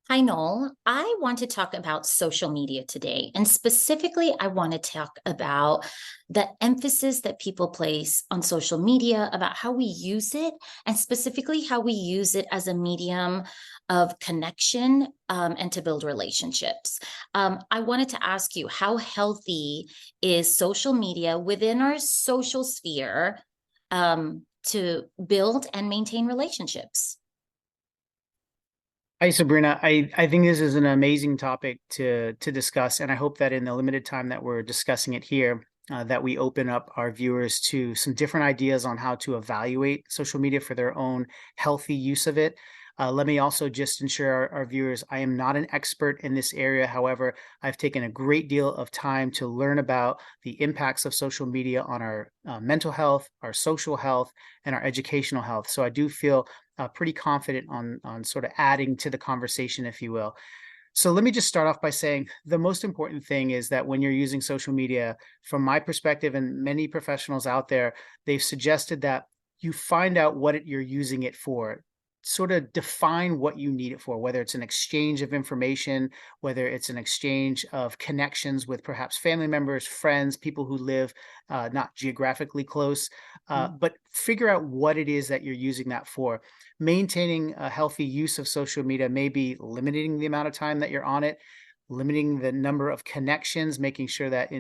Hi, Noel. I want to talk about social media today. And specifically, I want to talk about the emphasis that people place on social media, about how we use it, and specifically how we use it as a medium of connection and to build relationships. I wanted to ask you, how healthy is social media within our social sphere to build and maintain relationships? Hi, Sabrina. I think this is an amazing topic to discuss, and I hope that in the limited time that we're discussing it here, that we open up our viewers to some different ideas on how to evaluate social media for their own healthy use of it. Let me also just ensure our viewers, I am not an expert in this area. However, I've taken a great deal of time to learn about the impacts of social media on our mental health, our social health, and our educational health. So I do feel pretty confident on sort of adding to the conversation, if you will. So let me just start off by saying the most important thing is that when you're using social media, from my perspective and many professionals out there, they've suggested that you find out what you're using it for. Sort of define what you need it for, whether it's an exchange of information, whether it's an exchange of connections with perhaps family members, friends, people who live not geographically close, but figure out what it is that you're using that for. Maintaining a healthy use of social media may be limiting the amount of time that you're on it, limiting the number of connections, making sure that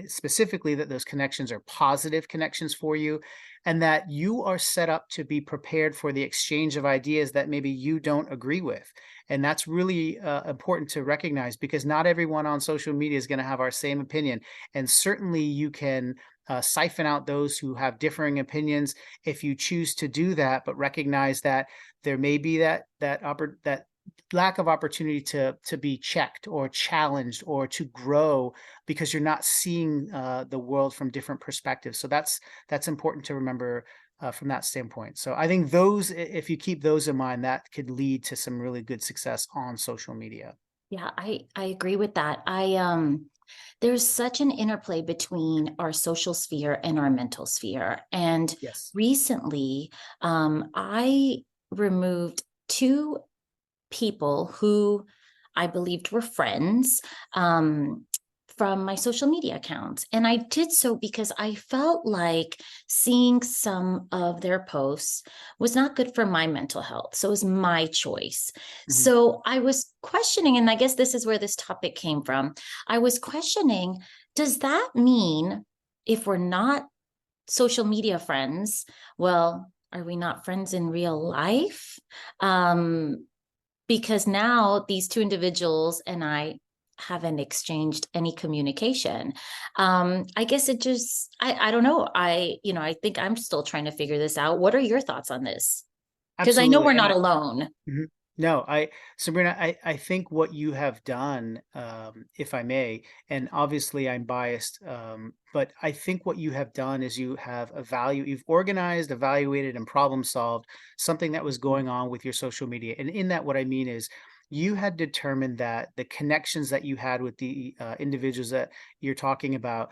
specifically that those connections are positive connections for you, and that you are set up to be prepared for the exchange of ideas that maybe you don't agree with. And that's really important to recognize, because not everyone on social media is going to have our same opinion. And certainly you can siphon out those who have differing opinions if you choose to do that, but recognize that there may be that lack of opportunity to be checked or challenged or to grow because you're not seeing the world from different perspectives. So that's important to remember from that standpoint. So I think if you keep those in mind, that could lead to some really good success on social media. Yeah, I agree with that. There's such an interplay between our social sphere and our mental sphere. And Yes. recently, I removed two people who I believed were friends from my social media accounts. And I did so because I felt like seeing some of their posts was not good for my mental health. So it was my choice. Mhm. So I was questioning, and I guess this is where this topic came from. I was questioning, does that mean if we're not social media friends, well, are we not friends in real life? Because now these two individuals and I haven't exchanged any communication. I guess it just, I don't know. I think I'm still trying to figure this out. What are your thoughts on this? Because I know Absolutely. we're And not alone. Mhm. No, Sabrina, I think what you have done, if I may, and obviously I'm biased, but I think what you have done is you've organized, evaluated, and problem solved something that was going on with your social media. And in that, what I mean is you had determined that the connections that you had with the individuals that you're talking about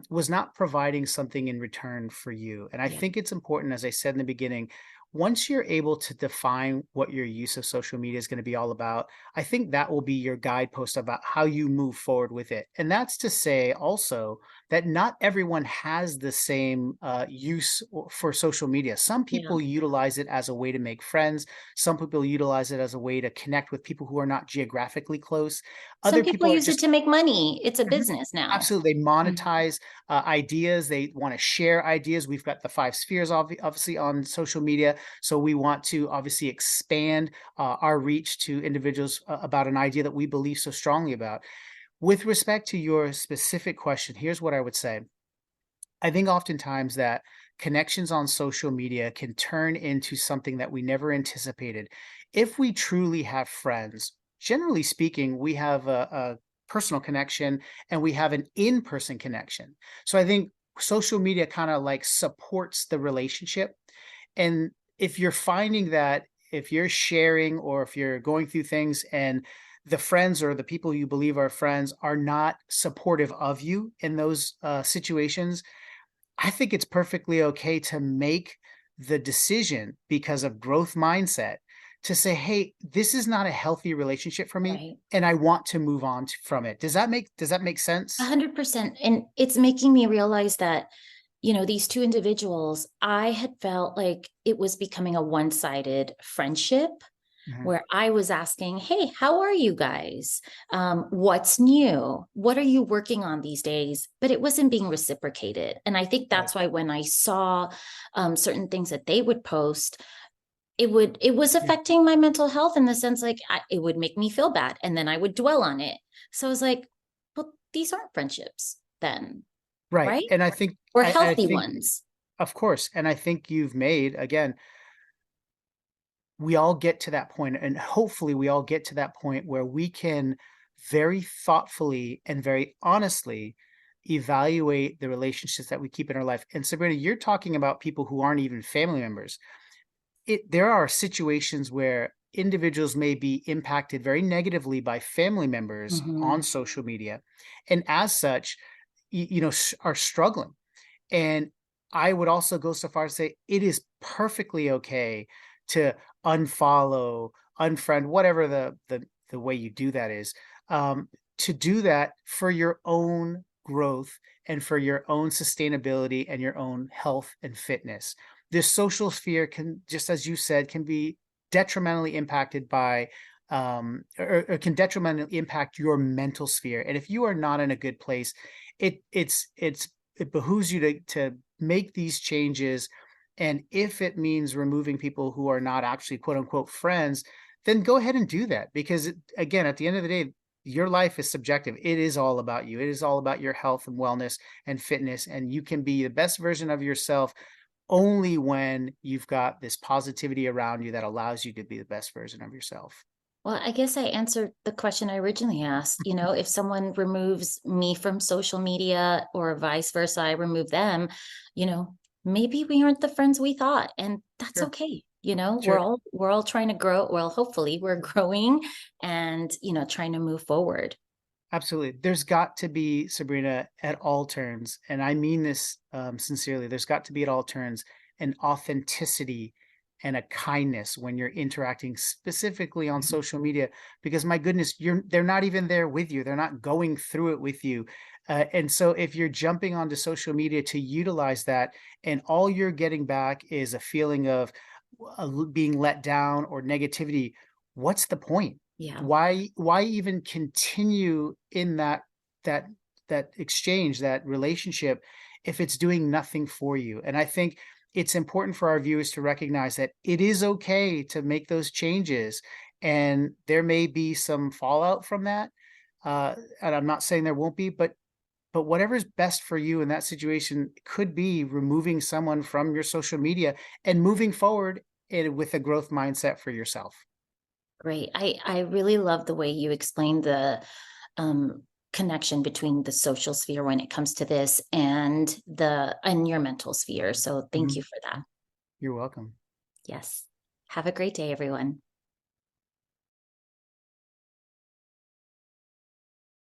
was not providing something in return for you. And I Yeah. think it's important, as I said in the beginning, once you're able to define what your use of social media is going to be all about, I think that will be your guidepost about how you move forward with it. And that's to say also that not everyone has the same for social media. Some Yeah. people utilize it as a way to make friends. Some people utilize it as a way to connect with people who are not geographically close. Some Other people people are use it just to make money. It's a Mhm. business now. Absolutely. They Mhm. monetize ideas. They want to share ideas. We've got the five spheres, obviously, on social media. So we want to obviously expand our reach to individuals about an idea that we believe so strongly about. With respect to your specific question, here's what I would say. I think oftentimes that connections on social media can turn into something that we never anticipated. If we truly have friends, generally speaking, we have a personal connection and we have an in-person connection. So I think social media kind of like supports the relationship. And if you're finding that if you're sharing or if you're going through things and the friends or the people you believe are friends are not supportive of you in those situations, I think it's perfectly okay to make the decision because of growth mindset to say, hey, this is not a healthy relationship for me, Right. and I want to move on from it. Does that make A sense? 100%. And it's making me realize that, these two individuals, I had felt like it was becoming a one-sided friendship Mhm. where I was asking, hey, how are you guys? What's new? What are you working on these days? But it wasn't being reciprocated. And I think Right. that's why when I saw certain things that they would post, it was Yeah. affecting my mental health in the sense like it would make me feel bad and then I would dwell on it. So I was like, well, these aren't friendships then, Right. right? And I think Or I healthy think ones. of course, and I think you've made again, we all get to that point, and hopefully we all get to that point where we can very thoughtfully and very honestly evaluate the relationships that we keep in our life. And Sabrina, you're talking about people who aren't even family members. There are situations where individuals may be impacted very negatively by family members on Mhm. social media, and as such, are struggling. And I would also go so far as to say it is perfectly okay to unfollow, unfriend, whatever the way you do that is, um, to do that for your own growth and for your own sustainability and your own health and fitness. This social sphere can, just as you said, can be detrimentally impacted by or can detrimentally impact your mental sphere. And if you are not in a good place, it behooves you to make these changes. And if it means removing people who are not actually quote unquote friends, then go ahead and do that. Because again, at the end of the day, your life is subjective. It is all about you. It is all about your health and wellness and fitness. And you can be the best version of yourself only when you've got this positivity around you that allows you to be the best version of yourself. Well, I guess I answered the question I originally asked. If someone removes me from social media or vice versa, I remove them, you know, maybe we aren't the friends we thought, and that's Sure. okay. We're Sure. all trying to grow. Well, hopefully we're growing and, trying to move forward. Absolutely. There's got to be, Sabrina, at all turns, and I mean this sincerely, there's got to be at all turns an authenticity and a kindness when you're interacting specifically on Mhm. social media, because my goodness, they're not even there with you. They're not going through it with you. And so if you're jumping onto social media to utilize that and all you're getting back is a feeling of being let down or negativity, what's the point? Yeah. Why even continue in that that exchange, that relationship, if it's doing nothing for you? And I think it's important for our viewers to recognize that it is okay to make those changes, and there may be some fallout from that. And I'm not saying there won't be, but whatever's best for you in that situation could be removing someone from your social media and moving forward with a growth mindset for yourself. Great. I really love the way you explained the um, connection between the social sphere when it comes to this and your mental sphere. So thank you Mhm. for that. You're welcome. Yes. Have a great day, everyone.